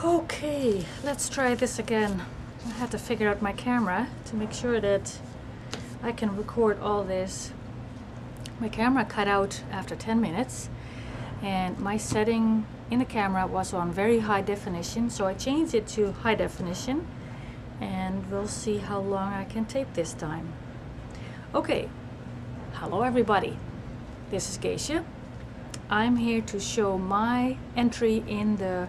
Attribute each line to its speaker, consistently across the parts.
Speaker 1: Okay, let's try this again. I had to figure out my camera to make sure that I can record all this. My camera cut out after 10 minutes and my setting in the camera was on very high definition, so I changed it to high definition and we'll see how long I can tape this time. Okay, hello everybody. This is Geesje. I'm here to show my entry in the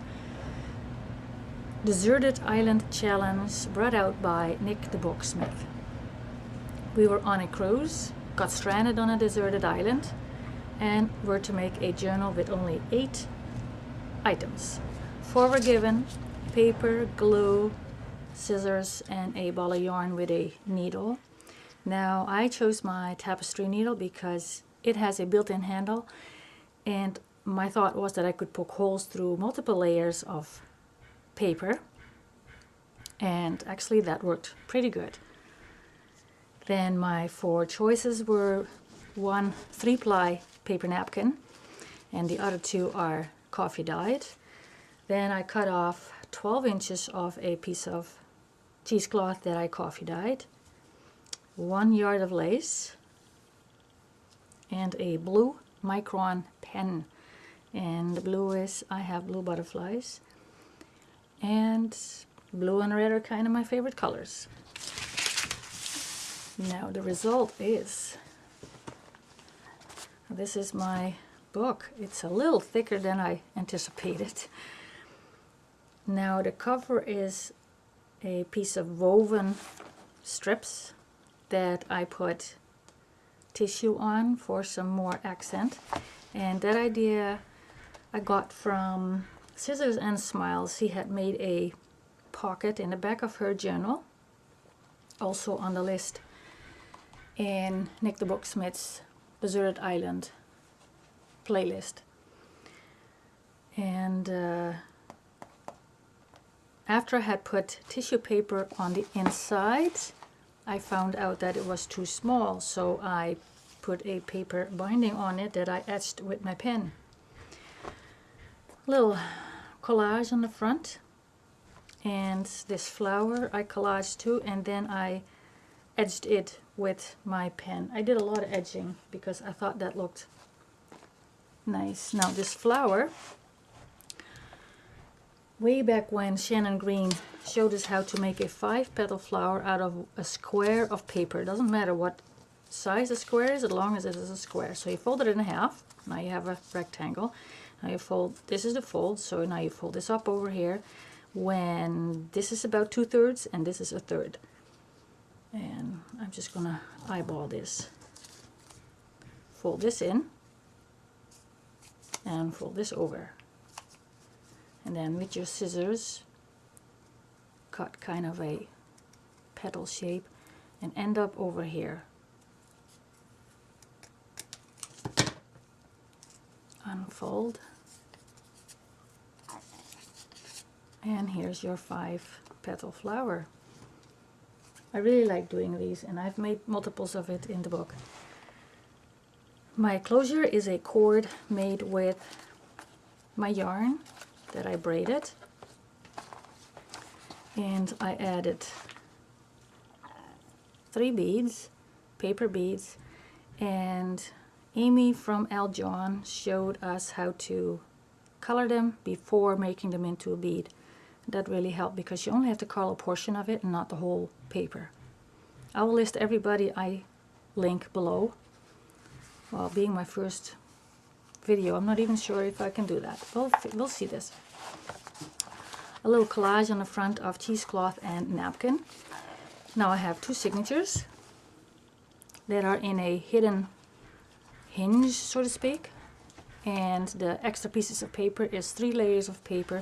Speaker 1: Deserted Island Challenge brought out by Nik the Booksmith. We were on a cruise, got stranded on a deserted island, and were to make a journal with only 8 items. 4 were given: paper, glue, scissors, and a ball of yarn with a needle. Now I chose my tapestry needle because it has a built-in handle, and my thought was that I could poke holes through multiple layers of paper, and actually that worked pretty good. Then my 4 choices were: 1 3-ply paper napkin, and the other 2 are coffee dyed. Then I cut off 12 inches of a piece of cheesecloth that I coffee dyed, 1 yard of lace, and a blue micron pen. And the blue is, I have blue butterflies, and blue and red are kind of my favorite colors. Now the result is, this is my book. It's a little thicker than I anticipated. Now the cover is a piece of woven strips that I put tissue on for some more accent, and that idea I got from Scissors and Smiles. She had made a pocket in the back of her journal, also on the list in Nik the Booksmith's Deserted Island playlist. And after I had put tissue paper on the inside, I found out that it was too small, so I put a paper binding on it that I etched with my pen. Little collage on the front, and this flower I collaged too, and then I edged it with my pen. I did a lot of edging because I thought that looked nice. Now this flower, way back when Shannon Green showed us how to make a 5-petal flower out of a square of paper. It doesn't matter what size the square is, as long as it is a square. So you fold it in half. Now you have a rectangle. Now you fold, this is the fold, so now you fold this up over here when this is about 2/3 and this is 1/3. And I'm just gonna eyeball this. Fold this in and fold this over. And then with your scissors, cut kind of a petal shape and end up over here. Unfold, and here's your 5-petal flower. I really like doing these, and I've made multiples of it in the book. My closure is a cord made with my yarn that I braided, and I added 3 beads, paper beads, and Amy from LoveJunk showed us how to color them before making them into a bead. That really helped because you only have to color a portion of it and not the whole paper. I will list everybody I link below. Well, being my first video, I'm not even sure if I can do that. We'll see this. A little collage on the front of cheesecloth and napkin. Now I have 2 signatures that are in a hidden hinge, so to speak, and the extra pieces of paper is 3 layers of paper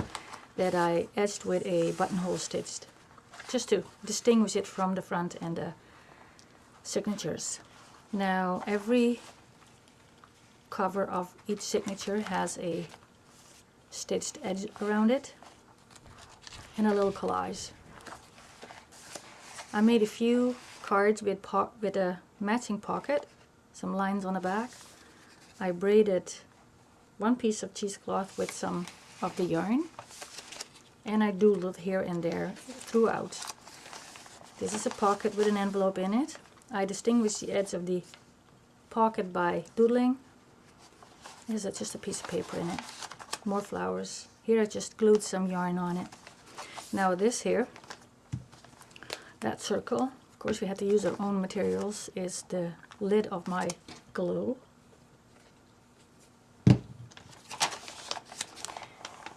Speaker 1: that I etched with a buttonhole stitched, just to distinguish it from the front and the signatures. Now every cover of each signature has a stitched edge around it and a little collage. I made a few cards with a matching pocket, some lines on the back. I braided 1 piece of cheesecloth with some of the yarn, and I doodled here and there throughout. This is a pocket with an envelope in it. I distinguish the edge of the pocket by doodling. There's just a piece of paper in it. More flowers. Here I just glued some yarn on it. Now this here, that circle, of course we had to use our own materials, is the lid of my glue.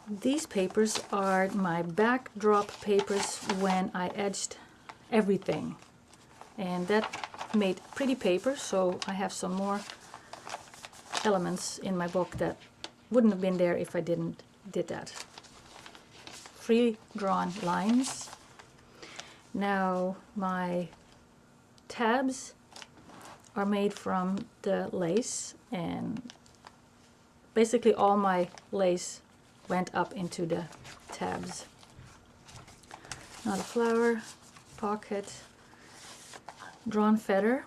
Speaker 1: These papers are my backdrop papers when I edged everything. And that made pretty paper, so I have some more elements in my book that wouldn't have been there if I did that. Free drawn lines. Now my tabs are made from the lace, and basically all my lace went up into the tabs. Another flower, pocket, drawn feather.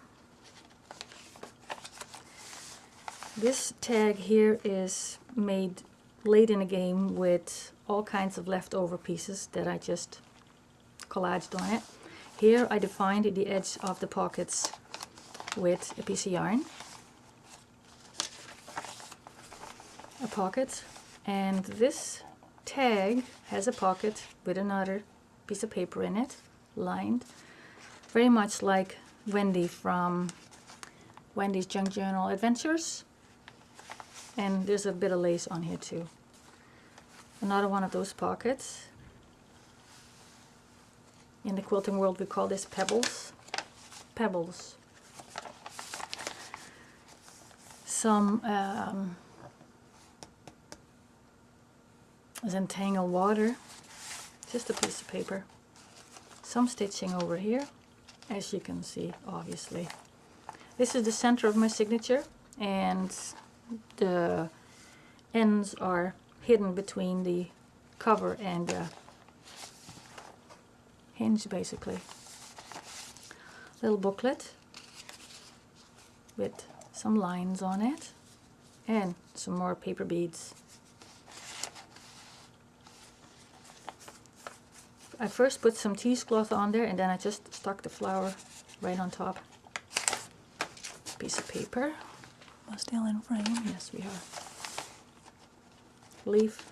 Speaker 1: This tag here is made late in the game with all kinds of leftover pieces that I just collaged on it. Here I defined the edge of the pockets with a piece of yarn, a pocket, and this tag has a pocket with another piece of paper in it, lined, very much like Wendy from Wendy's Junk Journal Adventures. And there's a bit of lace on here too. Another one of those pockets. In the quilting world we call this pebbles. Pebbles. Some Zentangle water. Just a piece of paper. Some stitching over here, as you can see, obviously. This is the center of my signature, and the ends are hidden between the cover and the hinge, basically. Little booklet with some lines on it and some more paper beads. I first put some cheesecloth on there, and then I just stuck the flower right on top. Piece of paper. We're still in frame. Yes, we are. Leaf.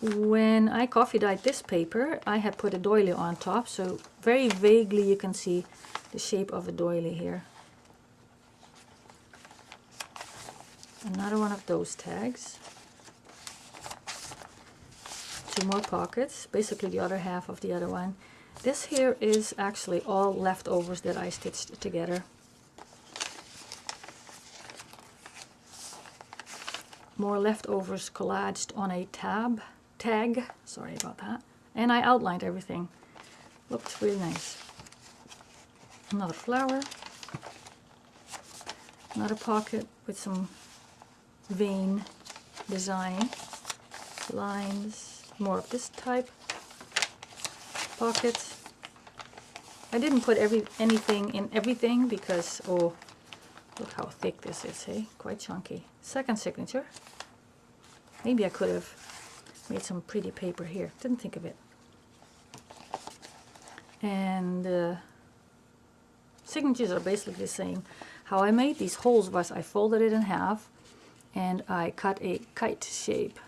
Speaker 1: When I coffee dyed this paper, I had put a doily on top, so very vaguely you can see the shape of a doily here. Another one of those tags. Two more pockets, basically the other half of the other one. This here is actually all leftovers that I stitched together. More leftovers collaged on a tag, sorry about that. And I outlined everything. Looked really nice. Another flower. Another pocket with some vein design. Lines. More of this type. Pocket. I didn't put anything in everything because, oh, look how thick this is, hey? Quite chunky. Second signature. Maybe I could have made some pretty paper here. Didn't think of it. And signatures are basically the same. How I made these holes was I folded it in half and I cut a kite shape.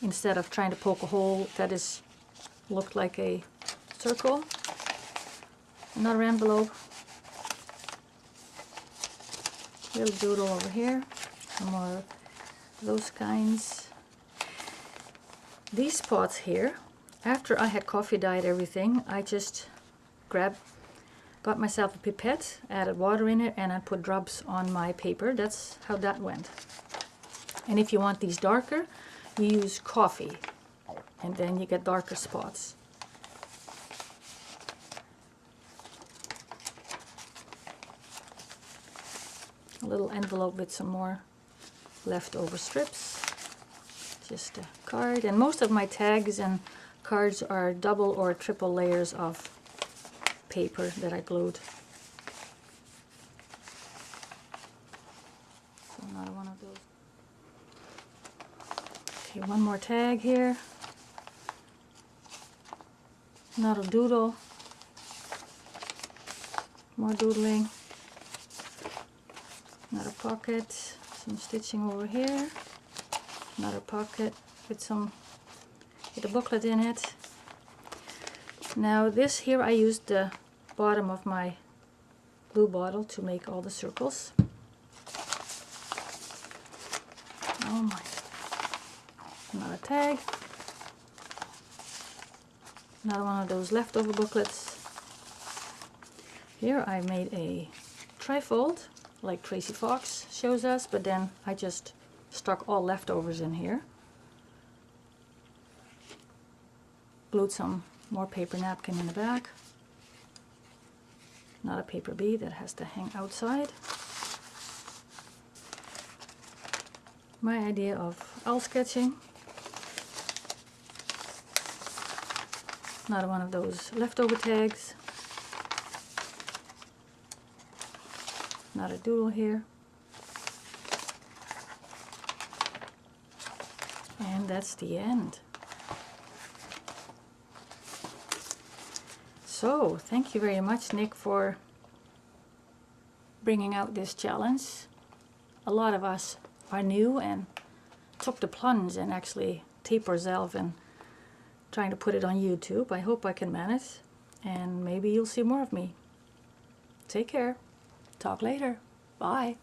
Speaker 1: Instead of trying to poke a hole that looked like a circle. Another envelope. Little doodle over here. Some more of those kinds. These spots here, after I had coffee dyed everything, I just got myself a pipette, added water in it, and I put drops on my paper. That's how that went. And if you want these darker, you use coffee, and then you get darker spots. A little envelope with some more leftover strips. Just a card, and most of my tags and cards are double or triple layers of paper that I glued. So another one of those. Okay, one more tag here. Another doodle. More doodling. Another pocket. Some stitching over here. Another pocket with a booklet in it. Now this here, I used the bottom of my glue bottle to make all the circles. Oh my. Another tag. Another one of those leftover booklets. Here I made a trifold, like Tracie Fox shows us, but then I just stuck all leftovers in here. Glued some more paper napkin in the back. Not a paper bead that has to hang outside. My idea of owl sketching. Another one of those leftover tags. Another doodle here. And that's the end. So, thank you very much, Nik, for bringing out this challenge. A lot of us are new and took the plunge and actually tape ourselves and trying to put it on YouTube. I hope I can manage, and maybe you'll see more of me. Take care. Talk later. Bye.